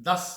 10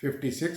56,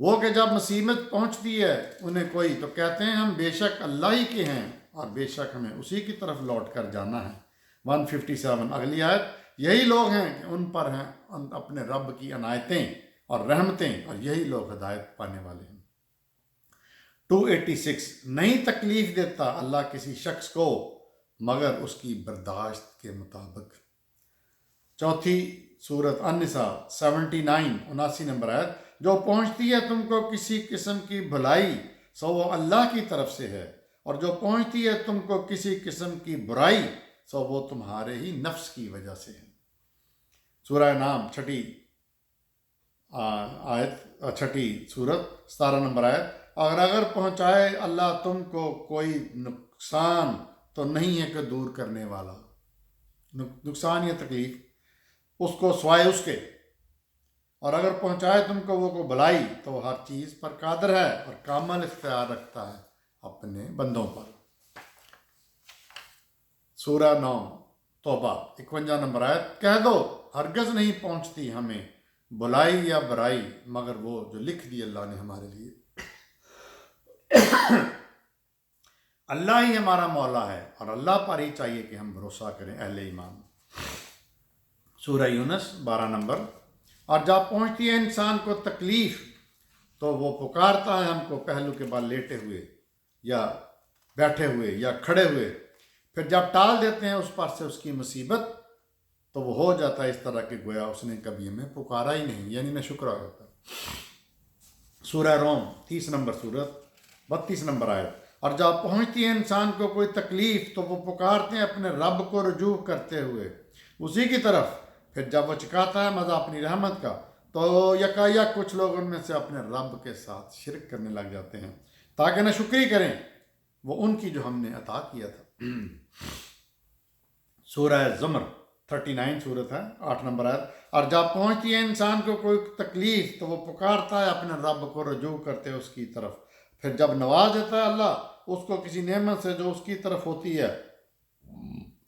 وہ کہ جب مصیبت پہنچتی ہے انہیں کوئی تو کہتے ہیں ہم بے شک اللہ ہی کے ہیں اور بے شک ہمیں اسی کی طرف لوٹ کر جانا ہے۔ 157 اگلی آیت، یہی لوگ ہیں کہ ان پر ہیں اپنے رب کی عنایتیں اور رحمتیں اور یہی لوگ ہدایت پانے والے ہیں۔ 286 نہیں تکلیف دیتا اللہ کسی شخص کو مگر اس کی برداشت کے مطابق۔ چوتھی سورت النساء 79 79 نمبر آیت، جو پہنچتی ہے تم کو کسی قسم کی بھلائی سو وہ اللہ کی طرف سے ہے، اور جو پہنچتی ہے تم کو کسی قسم کی برائی سو وہ تمہارے ہی نفس کی وجہ سے ہے۔ سورہ نام چھٹی سورت 17 نمبر آیت، اگر پہنچائے اللہ تم کو کوئی نقصان تو نہیں ہے کہ دور کرنے والا، نقصان یا تکلیف اس کو سوائے اس کے، اور اگر پہنچائے تم کو وہ کو بھلائی تو وہ ہر چیز پر قادر ہے اور کامل اختیار رکھتا ہے اپنے بندوں پر۔ سورہ 9 توبہ 51 نمبر آیت، کہہ دو ہرگز نہیں پہنچتی ہمیں بھلائی یا برائی مگر وہ جو لکھ دی اللہ نے ہمارے لیے، اللہ ہی ہمارا مولا ہے اور اللہ پر ہی چاہیے کہ ہم بھروسہ کریں اہل ایمان۔ سورہ یونس 12 نمبر، اور جب پہنچتی ہے انسان کو تکلیف تو وہ پکارتا ہے ہم کو پہلو کے بال لیٹے ہوئے یا بیٹھے ہوئے یا کھڑے ہوئے، پھر جب ٹال دیتے ہیں اس پر سے اس کی مصیبت تو وہ ہو جاتا ہے اس طرح کہ گویا اس نے کبھی ہمیں پکارا ہی نہیں، یعنی نہ شکر ہوتا۔ سورہ روم 30 نمبر سورت 32 نمبر آیت، اور جب پہنچتی ہے انسان کو کوئی تکلیف تو وہ پکارتے ہیں اپنے رب کو رجوع کرتے ہوئے اسی کی طرف، پھر جب وہ چکاتا ہے مزہ اپنی رحمت کا تو یکایک کچھ لوگ ان میں سے اپنے رب کے ساتھ شرک کرنے لگ جاتے ہیں تاکہ نہ شکری کریں وہ ان کی جو ہم نے عطا کیا تھا۔ سورہ زمر 39 سورت ہے 8 نمبر آیت، اور جب پہنچتی ہے انسان کو کوئی تکلیف تو وہ پکارتا ہے اپنے رب کو رجوع کرتے اس کی طرف، پھر جب نواز دیتا ہے اللہ اس کو کسی نعمت سے جو اس کی طرف ہوتی ہے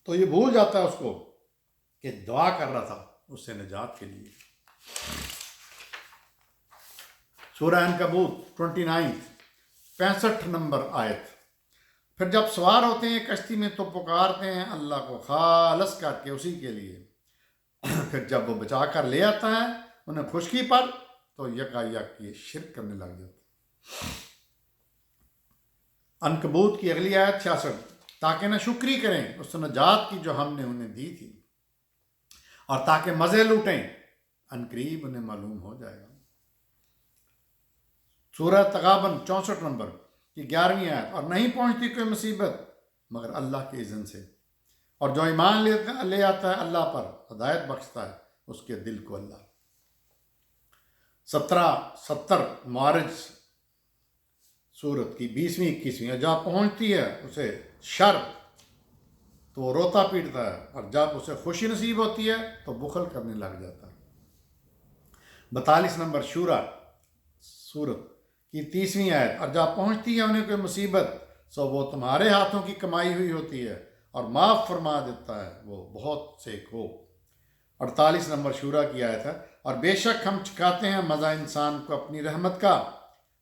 تو یہ بھول جاتا ہے اس کو کہ دعا کر رہا تھا اس سے نجات کے لیے۔ سورہ عنکبوت 29 65 نمبر آیت، پھر جب سوار ہوتے ہیں کشتی میں تو پکارتے ہیں اللہ کو خالص کر کے اسی کے لیے، پھر جب وہ بچا کر لے آتا ہے انہیں خشکی پر تو یکایک یہ شرک کرنے لگ جاتا ہے۔ عنکبوت کی اگلی آیت 66، تاکہ نہ شکری کریں اس نجات کی جو ہم نے انہیں دی تھی اور تاکہ مزے لوٹیں عنقریب انہیں معلوم ہو جائے گا۔ سورہ تغابن 64 نمبر کی 11ویں آیت، اور نہیں پہنچتی کوئی مصیبت مگر اللہ کے اذن سے، اور جو ایمان لے آتا ہے اللہ پر ہدایت بخشتا ہے اس کے دل کو اللہ۔ 70 معارج سورت کی 20ویں 21ویں، جب پہنچتی ہے اسے شر تو وہ روتا پیٹتا ہے، اور جب اسے خوشی نصیب ہوتی ہے تو بخل کرنے لگ جاتا ہے۔ 42 نمبر شورہ سورت کی 30ویں آیت، اور جب پہنچتی ہے انہیں کوئی مصیبت سو وہ تمہارے ہاتھوں کی کمائی ہوئی ہوتی ہے اور معاف فرما دیتا ہے وہ بہت سے کو۔ 48 نمبر شورہ کی آیت ہے، اور بے شک ہم چکھاتے ہیں مزہ انسان کو اپنی رحمت کا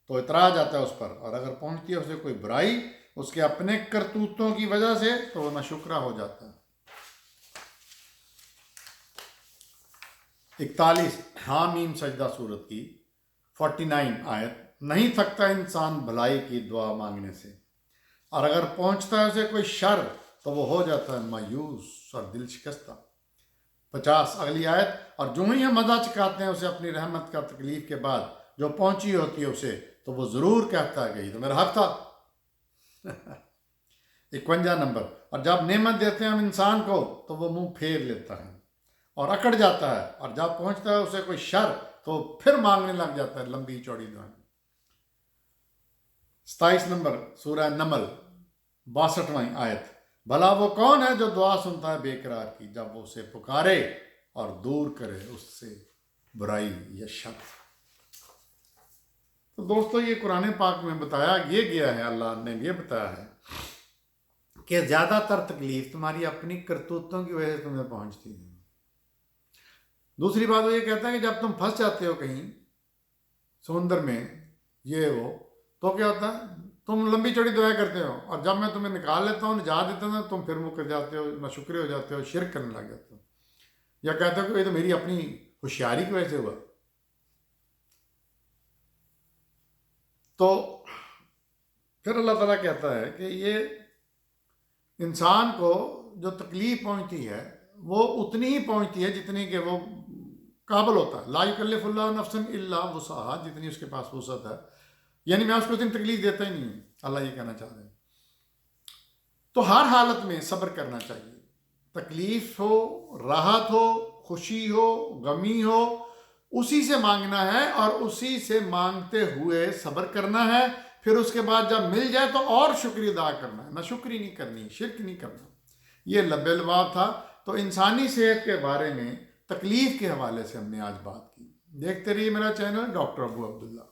تو اترا جاتا ہے اس پر، اور اگر پہنچتی ہے اسے کوئی برائی اس کے اپنے کرتوتوں کی وجہ سے تو وہ ناشکرا ہو جاتا ہے۔ 41 حامیم سجدہ سورت کی 49 آیت، نہیں تھکتا انسان بھلائی کی دعا مانگنے سے، اور اگر پہنچتا ہے اسے کوئی شر تو وہ ہو جاتا ہے مایوس اور دل شکستہ۔ 50 اگلی آیت، اور جو ہی ہم مزہ چکاتے ہیں اسے اپنی رحمت کا تکلیف کے بعد جو پہنچی ہوتی ہے اسے تو وہ ضرور کہتا ہے کہ یہ تو میرا حق تھا۔ 51 نمبر، اور جب نعمت دیتے ہیں ہم انسان کو تو وہ منہ پھیر لیتا ہے اور اکڑ جاتا ہے، اور جب پہنچتا ہے اسے کوئی شر تو پھر مانگنے لگ جاتا ہے لمبی چوڑی دعائیں۔ 27 نمبر سورہ نمل 62 آیت، بھلا وہ کون ہے جو دعا سنتا ہے بے قرار کی جب وہ اسے پکارے اور دور کرے اس سے برائی یا شر۔ تو دوستو یہ قرآن پاک میں بتایا یہ گیا ہے، اللہ نے یہ بتایا ہے کہ زیادہ تر تکلیف تمہاری اپنی کرتوتوں کی وجہ سے تمہیں پہنچتی ہے۔ دوسری بات وہ یہ کہتا ہے کہ جب تم پھنس جاتے ہو کہیں سمندر میں یہ وہ، تو کیا ہوتا ہے، تم لمبی چوڑی دعائیں کرتے ہو، اور جب میں تمہیں نکال لیتا ہوں، نجات دیتا ہوں، تم پھر مکر جاتے ہو، ناشکرے ہو جاتے ہو، شرک کرنے لگ جاتے ہو، یا کہتے ہو کہ یہ تو میری اپنی ہوشیاری کی وجہ سے ہوا۔ تو پھر اللہ تعالیٰ کہتا ہے کہ یہ انسان کو جو تکلیف پہنچتی ہے وہ اتنی ہی پہنچتی ہے جتنی کہ وہ قابل ہوتا ہے۔ لا یکلف اللہ نفسا الا وسعها، جتنی اس کے پاس وسعت ہے، یعنی میں اس کو اتنی تکلیف دیتا ہی نہیں ہوں، اللہ یہ کہنا چاہ رہے ہیں۔ تو ہر حالت میں صبر کرنا چاہیے، تکلیف ہو، راحت ہو، خوشی ہو، غمی ہو، اسی سے مانگنا ہے، اور اسی سے مانگتے ہوئے صبر کرنا ہے۔ پھر اس کے بعد جب مل جائے تو اور شکریہ ادا کرنا ہے، نہ شکری نہیں کرنی، شرک نہیں کرنا۔ یہ لب الباب تھا۔ تو انسانی صحت کے بارے میں تکلیف کے حوالے سے ہم نے آج بات کی۔ دیکھتے رہیے میرا چینل ڈاکٹر ابو عبداللہ۔